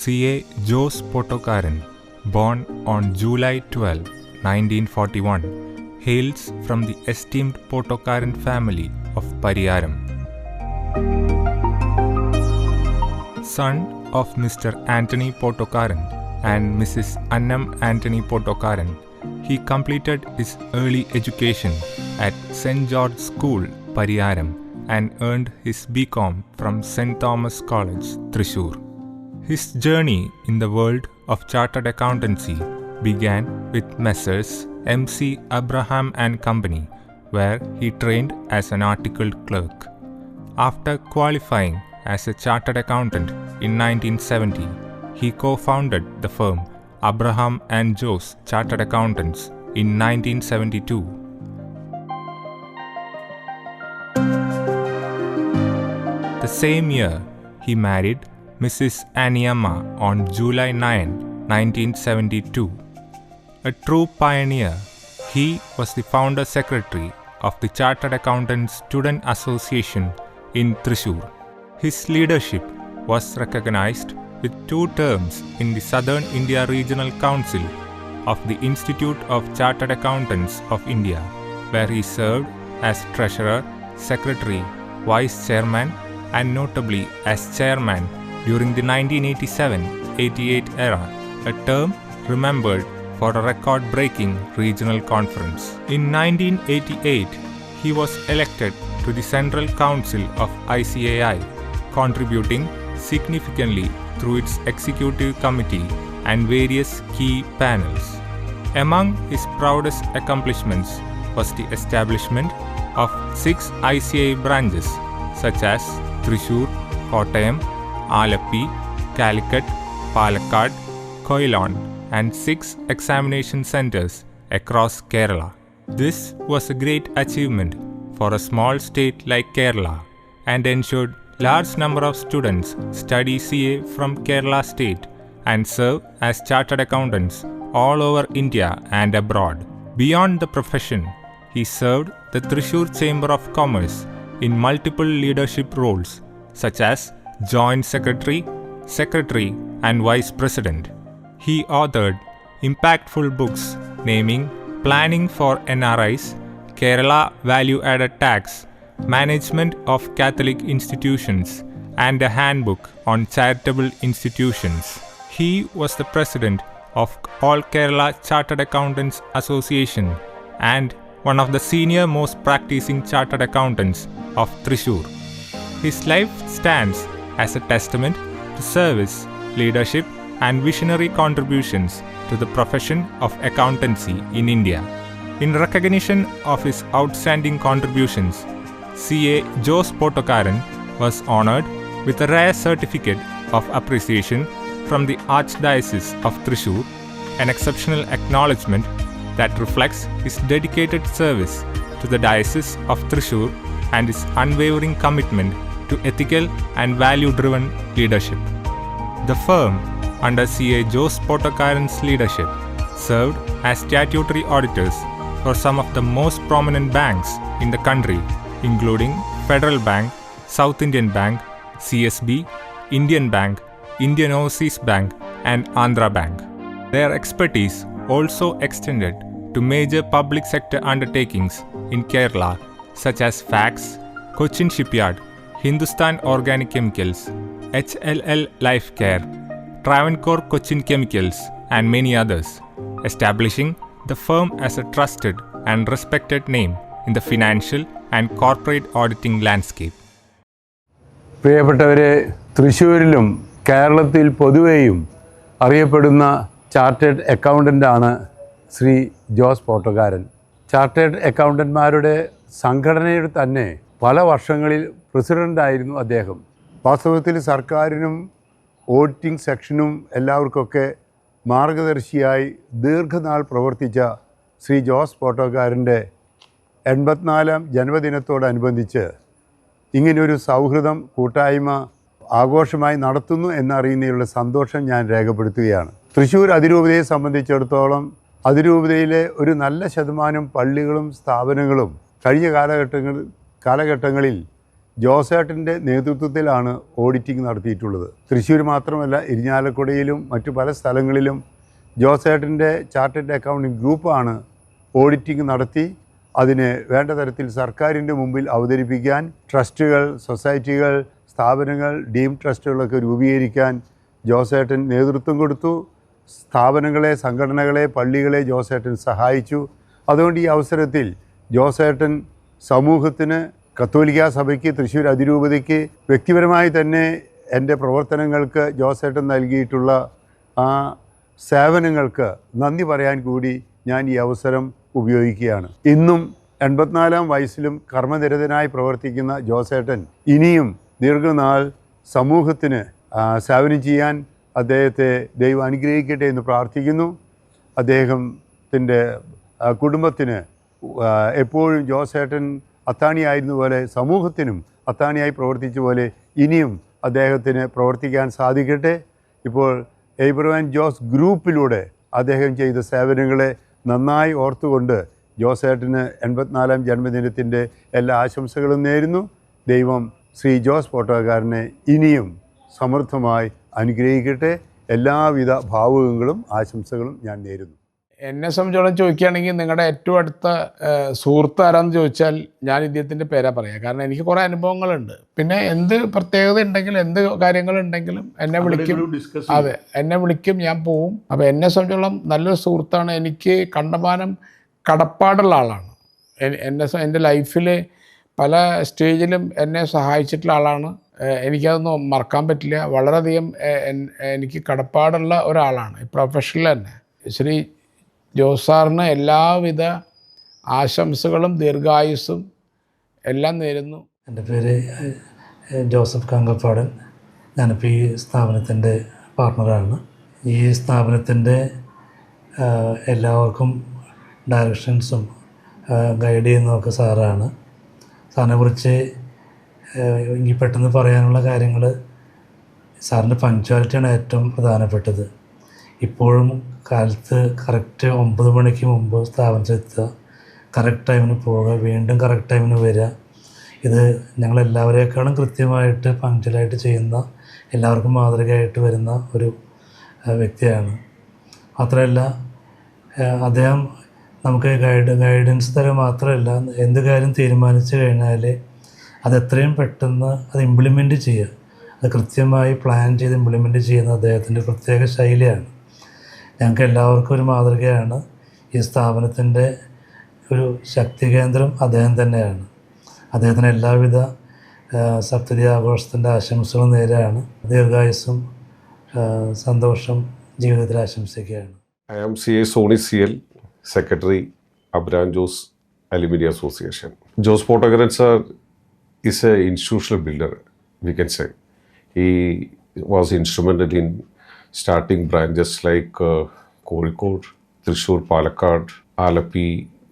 C.A. Jose Potokaran, born on July 12, 1941, hails from the esteemed Potokaran family of Pariyaram. Son of Mr. Anthony Potokaran and Mrs. Annam Anthony Potokaran, he completed his early education at St. George School, Pariyaram, and earned his B.Com from St. Thomas College, Thrissur. His journey in the world of chartered accountancy began with Messrs. M.C. Abraham and Company, where he trained as an articled clerk. After qualifying as a chartered accountant in 1970, he co-founded the firm Abraham and Jose Chartered Accountants in 1972. The same year, he married Mrs. Aniyamma on July 9, 1972. A true pioneer, he was the founder secretary of the Chartered Accountants Student Association in Thrissur. His leadership was recognized with 2 terms in the Southern India Regional Council of the Institute of Chartered Accountants of India, where he served as treasurer, secretary, vice chairman, and notably as chairman during the 1987-88 era, a term remembered for a record-breaking regional conference. In 1988, he was elected to the Central Council of ICAI, contributing significantly through its executive committee and various key panels. Among his proudest accomplishments was the establishment of 6 ICAI branches such as Thrissur, Kottayam, Alappi, Calicut, Palakkad, Koilan, and 6 examination centers across Kerala. This was a great achievement for a small state like Kerala and ensured large number of students study CA from Kerala state and serve as chartered accountants all over India and abroad. Beyond the profession, he served the Thrissur Chamber of Commerce in multiple leadership roles such as Joint Secretary, Secretary, and Vice President. He authored impactful books naming Planning for NRIs, Kerala Value Added Tax, Management of Catholic Institutions, and a handbook on charitable institutions. He was the president of All Kerala Chartered Accountants Association and one of the senior most practicing chartered accountants of Thrissur. His life stands as a testament to service, leadership, and visionary contributions to the profession of accountancy in India. In recognition of his outstanding contributions, C.A. Jose Potokaran was honored with a rare certificate of appreciation from the Archdiocese of Thrissur, an exceptional acknowledgement that reflects his dedicated service to the Diocese of Thrissur and his unwavering commitment to ethical and value-driven leadership. The firm, under C.A. Jose Potokaran's leadership, served as statutory auditors for some of the most prominent banks in the country, including Federal Bank, South Indian Bank, CSB, Indian Bank, Indian Overseas Bank, and Andhra Bank. Their expertise also extended to major public sector undertakings in Kerala such as FACTS, Cochin Shipyard, Hindustan Organic Chemicals, HLL Lifecare, Travancore Cochin Chemicals, and many others, establishing the firm as a trusted and respected name in the financial and corporate auditing landscape. പ്രിയപ്പെട്ടവരെ, തൃശ്ശൂരിലും കേരളത്തിൽ പൊതുവെയും അറിയപ്പെടുന്ന chartered അക്കൗണ്ടൻ്റാണ് Shri Jose പോട്ടോക്കാരൻ. Chartered അക്കൗണ്ടന്മാരുടെ സംഘടനയുടെ തന്നെ പല വർഷങ്ങളിൽ പ്രസിഡൻ്റായിരുന്നു അദ്ദേഹം. വാസ്തവത്തിൽ സർക്കാരിനും ഓഡിറ്റിംഗ് സെക്ഷനും എല്ലാവർക്കൊക്കെ മാർഗദർശിയായി ദീർഘനാൾ പ്രവർത്തിച്ച ശ്രീ ജോസ് പോട്ടോക്കാരൻ്റെ 84ാം ജന്മദിനത്തോടനുബന്ധിച്ച് ഇങ്ങനെയൊരു സൗഹൃദം കൂട്ടായ്മ ആഘോഷമായി നടത്തുന്നു എന്നറിയുന്നതിലുള്ള സന്തോഷം ഞാൻ രേഖപ്പെടുത്തുകയാണ്. തൃശ്ശൂർ അതിരൂപതയെ സംബന്ധിച്ചിടത്തോളം അതിരൂപതയിലെ ഒരു നല്ല ശതമാനം പള്ളികളും സ്ഥാപനങ്ങളും കഴിഞ്ഞ കാലഘട്ടങ്ങളിൽ ജോസേട്ടൻ്റെ നേതൃത്വത്തിലാണ് ഓഡിറ്റിംഗ് നടത്തിയിട്ടുള്ളത്. തൃശ്ശൂർ മാത്രമല്ല, ഇരിഞ്ഞാലക്കുടയിലും മറ്റു പല സ്ഥലങ്ങളിലും ജോസേട്ടൻ്റെ ചാർട്ടേഡ് അക്കൗണ്ടിംഗ് ഗ്രൂപ്പാണ് ഓഡിറ്റിംഗ് നടത്തി അതിന് വേണ്ട തരത്തിൽ സർക്കാരിൻ്റെ മുമ്പിൽ അവതരിപ്പിക്കാൻ ട്രസ്റ്റുകൾ, സൊസൈറ്റികൾ, സ്ഥാപനങ്ങൾ, ഡീം ട്രസ്റ്റുകളൊക്കെ രൂപീകരിക്കാൻ ജോസേട്ടൻ നേതൃത്വം കൊടുത്തു. സ്ഥാപനങ്ങളെ, സംഘടനകളെ, പള്ളികളെ ജോസേട്ടൻ സഹായിച്ചു. അതുകൊണ്ട് ഈ അവസരത്തിൽ ജോസേട്ടൻ സമൂഹത്തിന്, കത്തോലിക്കാ സഭയ്ക്ക്, തൃശ്ശൂർ അതിരൂപതയ്ക്ക്, വ്യക്തിപരമായി തന്നെ എൻ്റെ പ്രവർത്തനങ്ങൾക്ക് ജോസേട്ടൻ നൽകിയിട്ടുള്ള ആ സേവനങ്ങൾക്ക് നന്ദി പറയാൻ കൂടി ഞാൻ ഈ അവസരം ഉപയോഗിക്കുകയാണ്. ഇന്നും 84-ാം വയസ്സിലും കർമ്മനിരതനായി പ്രവർത്തിക്കുന്ന ജോസേട്ടൻ ഇനിയും ദീർഘനാൾ സമൂഹത്തിന് സേവനം ചെയ്യാൻ അദ്ദേഹത്തെ ദൈവം അനുഗ്രഹിക്കട്ടെ എന്ന് പ്രാർത്ഥിക്കുന്നു. അദ്ദേഹത്തിൻ്റെ കുടുംബത്തിന് എപ്പോഴും ജോസേട്ടൻ അത്താണിയായിരുന്ന പോലെ സമൂഹത്തിനും അത്താണിയായി പ്രവർത്തിച്ച പോലെ ഇനിയും അദ്ദേഹത്തിന് പ്രവർത്തിക്കാൻ സാധിക്കട്ടെ. ഇപ്പോൾ എബ്രഹാം ജോസ് ഗ്രൂപ്പിലൂടെ അദ്ദേഹം ചെയ്ത സേവനങ്ങളെ നന്നായി ഓർത്തുകൊണ്ട് ജോസേട്ടന് 84-ാം ജന്മദിനത്തിൻ്റെ എല്ലാ ആശംസകളും നേരുന്നു. ദൈവം ശ്രീ ജോസ് പോട്ടോക്കാരനെ ഇനിയും സമൃദ്ധമായി അനുഗ്രഹിക്കട്ടെ. എല്ലാവിധ ഭാവുകങ്ങളും ആശംസകളും ഞാൻ നേരുന്നു. എന്നെ സംബന്ധിച്ചോളം ചോദിക്കുകയാണെങ്കിൽ നിങ്ങളുടെ ഏറ്റവും അടുത്ത സുഹൃത്ത് ആരാന്ന് ചോദിച്ചാൽ ഞാൻ ഇദ്ദേഹത്തിൻ്റെ പേരാ പറയാം. കാരണം എനിക്ക് കുറേ അനുഭവങ്ങളുണ്ട്. പിന്നെ എന്ത് പ്രത്യേകത ഉണ്ടെങ്കിലും, എന്ത് കാര്യങ്ങളുണ്ടെങ്കിലും എന്നെ വിളിക്കും. അതെ, എന്നെ വിളിക്കും, ഞാൻ പോവും. അപ്പോൾ എന്നെ സംബന്ധിച്ചോളം നല്ലൊരു സുഹൃത്താണ്. എനിക്ക് കണ്ടമാനം കടപ്പാടുള്ള ആളാണ്. എൻ്റെ ലൈഫിൽ പല സ്റ്റേജിലും എന്നെ സഹായിച്ചിട്ടുള്ള ആളാണ്. എനിക്കതൊന്നും മറക്കാൻ പറ്റില്ല. വളരെയധികം എനിക്ക് കടപ്പാടുള്ള ഒരാളാണ് ഈ പ്രൊഫഷനിൽ തന്നെ. ശ്രീ ജോസ് സാറിന് എല്ലാവിധ ആശംസകളും ദീർഘായുസ്സും എല്ലാം നേരുന്നു. എൻ്റെ പേര് ജോസഫ് കാങ്കപ്പാടൻ. ഞാനിപ്പോൾ ഈ സ്ഥാപനത്തിൻ്റെ പാർട്ണറാണ്. ഈ സ്ഥാപനത്തിൻ്റെ എല്ലാവർക്കും ഡയറക്ഷൻസും ഗൈഡ് ചെയ്യുന്നതൊക്കെ സാറാണ്. സാറിനെ കുറിച്ച് എനിക്ക് പെട്ടെന്ന് പറയാനുള്ള കാര്യങ്ങൾ, സാറിൻ്റെ പങ്ക്ച്വാലിറ്റിയാണ് ഏറ്റവും പ്രധാനപ്പെട്ടത്. ഇപ്പോഴും കാലത്ത് കറക്റ്റ് 9 മണിക്ക് മുമ്പ് സ്ഥാപനത്തിലെത്തുക, കറക്റ്റ് ടൈമിന് പോവുക, വീണ്ടും കറക്റ്റ് ടൈമിന് വരിക. ഇത് ഞങ്ങളെല്ലാവരേക്കാളും കൃത്യമായിട്ട് പങ്ക്ച്വലായിട്ട് ചെയ്യുന്ന, എല്ലാവർക്കും മാതൃകയായിട്ട് വരുന്ന ഒരു വ്യക്തിയാണ്. മാത്രമല്ല അദ്ദേഹം നമുക്ക് ഗൈഡൻസ് തരുക മാത്രമല്ല, എന്ത് കാര്യം തീരുമാനിച്ചു കഴിഞ്ഞാൽ അത് എത്രയും പെട്ടെന്ന് അത് ഇംപ്ലിമെൻറ്റ് ചെയ്യുക, അത് കൃത്യമായി പ്ലാൻ ചെയ്ത് ഇംപ്ലിമെൻറ്റ് ചെയ്യുന്ന അദ്ദേഹത്തിൻ്റെ പ്രത്യേക ശൈലിയാണ്. ഞങ്ങൾക്ക് എല്ലാവർക്കും ഒരു മാതൃകയാണ്. ഈ സ്ഥാപനത്തിൻ്റെ ഒരു ശക്തി കേന്ദ്രം അദ്ദേഹം തന്നെയാണ്. അദ്ദേഹത്തിന് എല്ലാവിധ സപ്തതി ആഘോഷത്തിൻ്റെ ആശംസകളും നേരെയാണ്. ദീർഘായുസ്സും സന്തോഷം ജീവിതത്തിൽ ആശംസിക്കുകയാണ്. I am CA Soni CL, Secretary, Abraham Jose Alumni Association. Jose Potokaran sir is an institutional builder, we can say. He was instrumental in starting branches like Kozhikode, Thrissur, Palakkad, Alapi,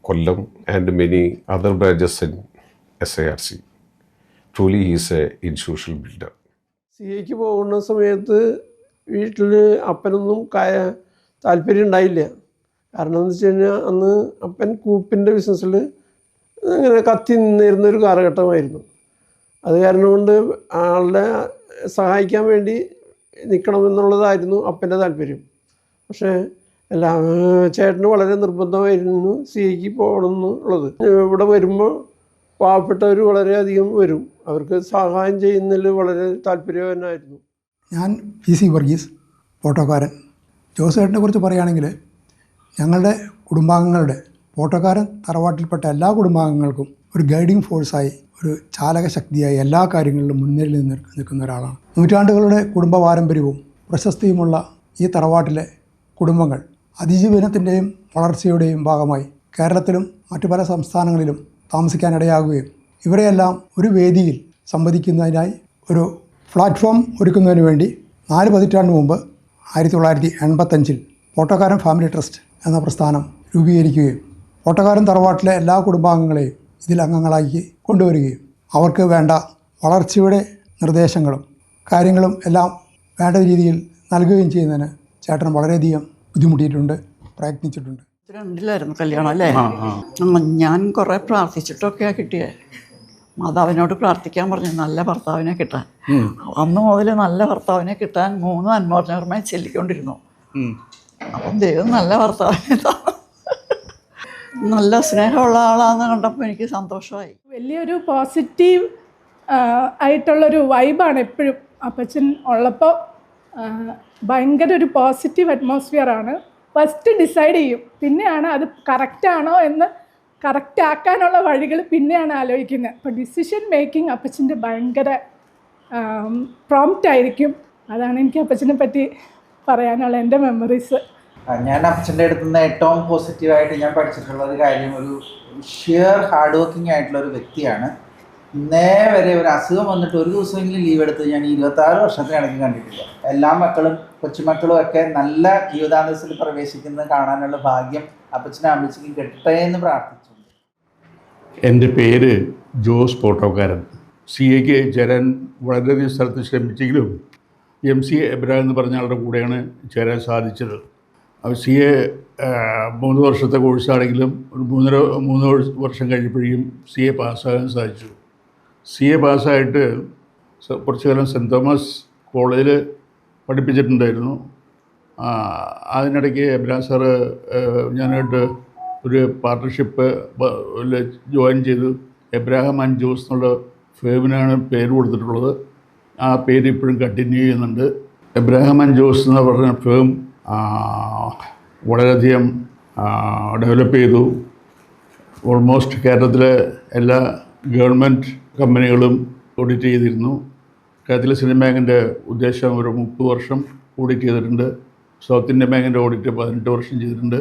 Kollam, and many other branches in SIRC. Truly, he is an institutional builder. CAക്ക് പോകുന്ന സമയത്ത് വീട്ടിൽ അപ്പനൊന്നും താല്പര്യം ഉണ്ടായില്ല. കാരണം എന്ന് വെച്ച് കഴിഞ്ഞാൽ അന്ന് അപ്പൻ കൂപ്പിൻ്റെ ബിസിനസ്സിൽ അങ്ങനെ കത്തി നിന്നിരുന്നൊരു കാലഘട്ടമായിരുന്നു. അത് കാരണം കൊണ്ട് ആളുടെ സഹായിക്കാൻ വേണ്ടി നിൽക്കണമെന്നുള്ളതായിരുന്നു അപ്പൻ്റെ താല്പര്യം. പക്ഷേ ചേട്ടന് വളരെ നിർബന്ധമായിരുന്നു CAക്ക് പോകണം എന്നുള്ളത്. ഇവിടെ വരുമ്പോൾ പാവപ്പെട്ടവർ വളരെയധികം വരും, അവർക്ക് സഹായം ചെയ്യുന്നതിൽ വളരെ താല്പര്യവാനായിരുന്നു. ഞാൻ PC വർഗീസ്, ഫോട്ടോക്കാരൻ. ജോസേട്ടനെ കുറിച്ച് പറയുകയാണെങ്കിൽ ഞങ്ങളുടെ കുടുംബാംഗങ്ങളുടെ, ഫോട്ടോക്കാരൻ തറവാട്ടിൽപ്പെട്ട എല്ലാ കുടുംബാംഗങ്ങൾക്കും ഒരു ഗൈഡിങ് ഫോഴ്സായി, ഒരു ചാലക ശക്തിയായി എല്ലാ കാര്യങ്ങളിലും മുൻനിരയിൽ നിൽക്കുന്ന ഒരാളാണ്. നൂറ്റാണ്ടുകളുടെ കുടുംബ പാരമ്പര്യവും പ്രശസ്തിയുമുള്ള ഈ തറവാട്ടിലെ കുടുംബങ്ങൾ അതിജീവനത്തിൻ്റെയും വളർച്ചയുടെയും ഭാഗമായി കേരളത്തിലും മറ്റു പല സംസ്ഥാനങ്ങളിലും താമസിക്കാനിടയാകുകയും ഇവരെയെല്ലാം ഒരു വേദിയിൽ സംവദിക്കുന്നതിനായി ഒരു പ്ലാറ്റ്ഫോം ഒരുക്കുന്നതിന് വേണ്ടി 4 പതിറ്റാണ്ട് മുമ്പ് 1985 ഫോട്ടോക്കാരൻ ഫാമിലി ട്രസ്റ്റ് എന്ന പ്രസ്ഥാനം രൂപീകരിക്കുകയും ഫോട്ടോക്കാരൻ തറവാട്ടിലെ എല്ലാ കുടുംബാംഗങ്ങളെയും ഇതിൽ അംഗങ്ങളാക്കി കൊണ്ടുവരികയും അവർക്ക് വേണ്ട വളർച്ചയുടെ നിർദ്ദേശങ്ങളും കാര്യങ്ങളും എല്ലാം വേണ്ട രീതിയിൽ നൽകുകയും ചെയ്യുന്നതിന് ചേട്ടൻ വളരെയധികം ബുദ്ധിമുട്ടിയിട്ടുണ്ട്, പ്രയത്നിച്ചിട്ടുണ്ട്. 2002 കല്യാണം അല്ലേ? ഞാൻ കുറേ പ്രാർത്ഥിച്ചിട്ടൊക്കെയാണ് കിട്ടിയത്. മാതാവിനോട് പ്രാർത്ഥിക്കാൻ പറഞ്ഞു നല്ല ഭർത്താവിനെ കിട്ടാൻ. അന്ന് മുതൽ നല്ല ഭർത്താവിനെ കിട്ടാൻ 3 അന്മോചനകർമ്മയെ ചൊല്ലിക്കൊണ്ടിരുന്നു. അപ്പം ദൈവം നല്ല ഭർത്താവിനെ നല്ല സ്നേഹമുള്ള ആളാന്ന് കണ്ടപ്പോൾ എനിക്ക് സന്തോഷമായി. വലിയൊരു പോസിറ്റീവ് ആയിട്ടുള്ളൊരു വൈബാണ് എപ്പോഴും അപ്പച്ചൻ ഉള്ളപ്പോൾ. ഭയങ്കര ഒരു പോസിറ്റീവ് അറ്റ്മോസ്ഫിയറാണ്. ഫസ്റ്റ് ഡിസൈഡ് ചെയ്യും, പിന്നെയാണ് അത് കറക്റ്റാണോ എന്ന് കറക്റ്റ് ആക്കാനുള്ള വഴികൾ പിന്നെയാണ് ആലോചിക്കുന്നത്. അപ്പോൾ ഡിസിഷൻ മേക്കിംഗ് അപ്പച്ചൻ്റെ ഭയങ്കര പ്രോംപ്റ്റ് ആയിരിക്കും. അതാണ് എനിക്ക് അപ്പച്ചനെ പറ്റി പറയാനുള്ള എൻ്റെ മെമ്മറീസ്. ഞാൻ അപ്പച്ചൻ്റെ അടുത്ത് നിന്ന് ഏറ്റവും പോസിറ്റീവായിട്ട് ഞാൻ പഠിച്ചിട്ടുള്ള ഒരു കാര്യം, ഒരു ഷിയർ ഹാർഡ് വർക്കിംഗ് ആയിട്ടുള്ള ഒരു വ്യക്തിയാണ്. ഇന്നേ വരെ ഒരു അസുഖം വന്നിട്ട് ഒരു ദിവസമെങ്കിലും ലീവ് എടുത്ത് ഞാൻ 26 വർഷത്തിനിടയ്ക്ക് കണ്ടിട്ടില്ല. എല്ലാ മക്കളും കൊച്ചുമക്കളും ഒക്കെ നല്ല ജീവിതാന്തസ്സിൽ പ്രവേശിക്കുന്നത് കാണാനുള്ള ഭാഗ്യം അപ്പച്ചനും അമ്മച്ചിക്കും കിട്ടട്ടെ എന്ന് പ്രാർത്ഥിച്ചു. എൻ്റെ പേര് ജോസ് പോട്ടോക്കാരൻ. CAക്ക് ചേരാൻ വളരെയധികം സ്ഥലത്ത് ശ്രമിച്ചെങ്കിലും MC എബ്രഹാം എന്ന് പറഞ്ഞ ആളുടെ കൂടെയാണ് ചേരാൻ സാധിച്ചത്. CA 3 വർഷത്തെ കോഴ്സാണെങ്കിലും ഒരു 3 വർഷം കഴിഞ്ഞപ്പോഴേക്കും CA പാസ്സാകാൻ സാധിച്ചു. CA പാസ്സായിട്ട് കുറച്ചു കാലം സെൻറ്റ് തോമസ് കോളേജിൽ പഠിപ്പിച്ചിട്ടുണ്ടായിരുന്നു. അതിനിടയ്ക്ക് എബ്രഹാം സാറ് ഞാനായിട്ട് ഒരു പാർട്ട്ണർഷിപ്പ് ജോയിൻ ചെയ്തു. എബ്രഹാം ആൻഡ് ജോസ് എന്നുള്ള ഫേമിനാണ് പേര് കൊടുത്തിട്ടുള്ളത്. ആ പേര് ഇപ്പോഴും കണ്ടിന്യൂ ചെയ്യുന്നുണ്ട്. എബ്രഹാം ആൻഡ് ജോസ് എന്ന് പറഞ്ഞ ഫേം വളരെയധികം ഡെവലപ്പ് ചെയ്തു. ഓൾമോസ്റ്റ് കേരളത്തിലെ എല്ലാ ഗവൺമെൻറ് കമ്പനികളും ഓഡിറ്റ് ചെയ്തിരുന്നു. കേരളത്തിലെ സിൻഡിയൻ ബാങ്കിൻ്റെ ഉദ്ദേശം ഒരു 30 വർഷം ഓഡിറ്റ് ചെയ്തിട്ടുണ്ട്. സൗത്ത് ഇന്ത്യൻ ബാങ്കിൻ്റെ ഓഡിറ്റ് 18 വർഷം ചെയ്തിട്ടുണ്ട്.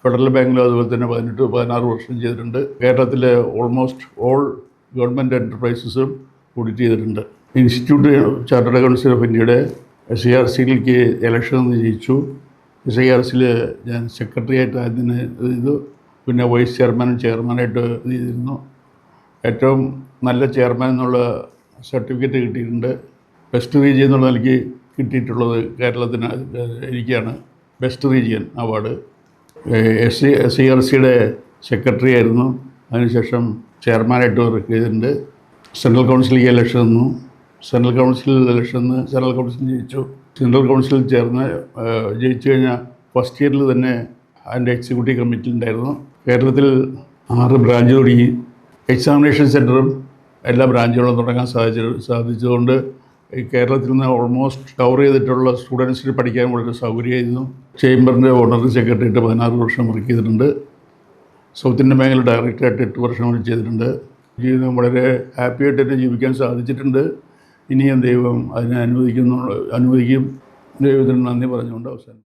ഫെഡറൽ ബാങ്കിലും അതുപോലെ തന്നെ 18-16 വർഷം ചെയ്തിട്ടുണ്ട്. കേരളത്തിലെ ഓൾമോസ്റ്റ് ഓൾ ഗവൺമെൻറ് എൻ്റർപ്രൈസസും ഓഡിറ്റ് ചെയ്തിട്ടുണ്ട്. ഇൻസ്റ്റിറ്റ്യൂട്ട് ചാർട്ടേഡ് അക്കൗണ്ടൻസി ഓഫ് ഇന്ത്യയുടെ SIRCയിലേക്ക് ഇലക്ഷൻ ജയിച്ചു. SIRCയിൽ ഞാൻ സെക്രട്ടറി ആയിട്ട് അതിന് ഇത്, പിന്നെ വൈസ് ചെയർമാനും ചെയർമാനായിട്ട് ഇത് ചെയ്തിരുന്നു. ഏറ്റവും നല്ല ചെയർമാൻ എന്നുള്ള സർട്ടിഫിക്കറ്റ് കിട്ടിയിട്ടുണ്ട്. ബെസ്റ്റ് റീജിയൻ എന്നുള്ള എനിക്ക് കിട്ടിയിട്ടുള്ളത് കേരളത്തിന് എനിക്കാണ് ബെസ്റ്റ് റീജിയൻ അവാർഡ്. SIRCയുടെ സെക്രട്ടറി ആയിരുന്നു. അതിനുശേഷം ചെയർമാനായിട്ട് വർക്ക് ചെയ്തിട്ടുണ്ട്. സെൻട്രൽ കൗൺസിലിലേക്ക് ഇലക്ഷൻ നിന്നു. സെൻട്രൽ കൗൺസിൽ ഇലക്ഷന് സെൻട്രൽ കൗൺസിൽ ജയിച്ചു. സെൻട്രൽ കൗൺസിലിൽ ചേർന്ന് ജയിച്ചു കഴിഞ്ഞാൽ ഫസ്റ്റ് ഇയറിൽ തന്നെ അതിൻ്റെ എക്സിക്യൂട്ടീവ് കമ്മിറ്റിയിലുണ്ടായിരുന്നു. കേരളത്തിൽ 6 ബ്രാഞ്ച് തുടങ്ങി. എക്സാമിനേഷൻ സെൻറ്ററും എല്ലാ ബ്രാഞ്ചുകളും തുടങ്ങാൻ സാധിച്ചതുകൊണ്ട് കേരളത്തിൽ നിന്ന് ഓൾമോസ്റ്റ് കവർ ചെയ്തിട്ടുള്ള സ്റ്റുഡൻസിന് പഠിക്കാൻ വളരെ സൗകര്യമായിരുന്നു. ചേംബറിൻ്റെ ഓണററി സെക്രട്ടറിയായിട്ട് 16 വർഷം വർക്ക് ചെയ്തിട്ടുണ്ട്. സൗത്ത് ഇന്ത്യൻ ബാങ്കിൽ ഡയറക്ടറായിട്ട് 8 വർഷം വർക്ക് ചെയ്തിട്ടുണ്ട്. ജീവിതം വളരെ ഹാപ്പിയായിട്ട് തന്നെ ജീവിക്കാൻ സാധിച്ചിട്ടുണ്ട്. ഇനിയും ദൈവം അതിനെ അനുവദിക്കും. ദൈവത്തിന് നന്ദി പറഞ്ഞുകൊണ്ട് അവസാനം.